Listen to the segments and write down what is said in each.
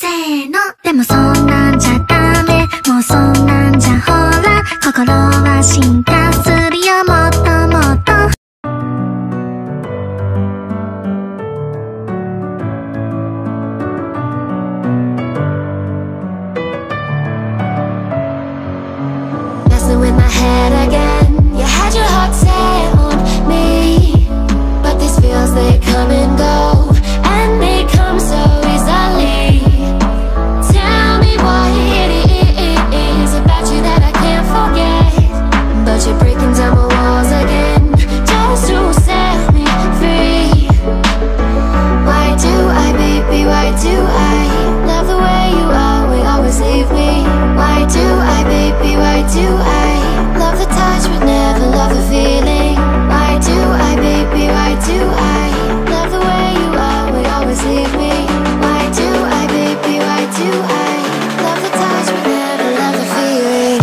せーの。でもそんなんじゃダメ、もうそんなんじゃほら、心は進化するよ、もっともっと。Messing with my head again. You had your heart set on me, but these feels, they come and go, and they come so easily. Tell me what it is about you that I can't forget, but you're breaking down my walls again, just to set me free. Why do I, baby, why do I love the way you always leave me? Why do I, baby, why do I love the touch but never love the feeling? Why do I, baby, why do I love the way you always leave me? Why do I, baby, why do I love the touch but never love the feeling?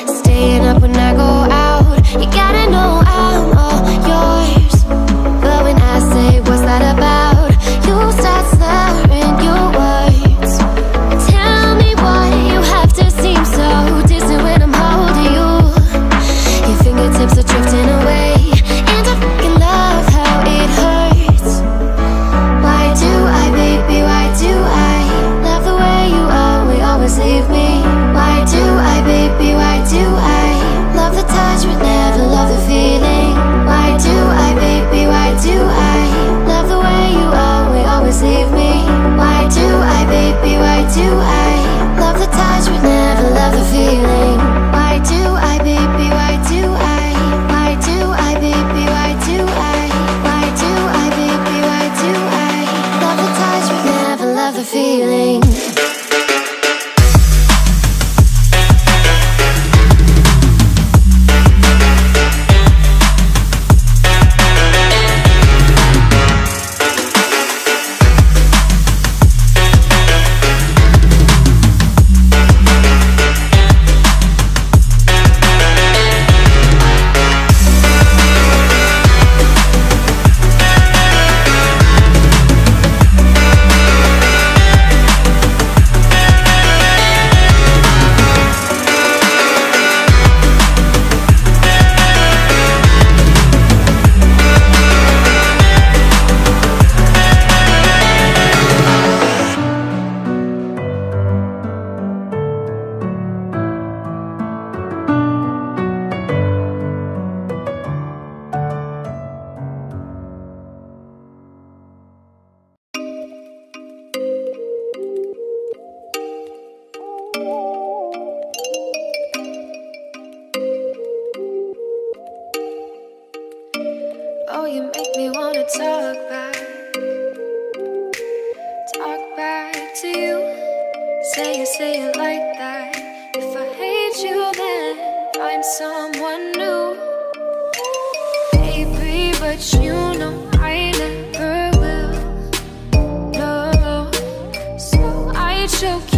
Staying up when I go out, you gotta know I'm all yours. But when I say what's that about, you start slurring your words. Tell me why you have to seem so distant when I'm holding you. Your fingertips are drifting away, and I fucking love how it hurts. Why do I, baby, why do I love the way you always leave me? Why do I, baby, why do I love the touch but never love the feeling? Why do I, baby, why do I love the way you always leave me? Why do I, baby, why do I love the touch but never love the feeling? Why do I, baby, why do I? Why do I, baby, why do I? Why do I, baby, why do I love the touch but never love the feeling? Oh, you make me wanna talk back to you. Say it like that. If I hate you, then find someone new. Baby, but you know I never will. No, so I choke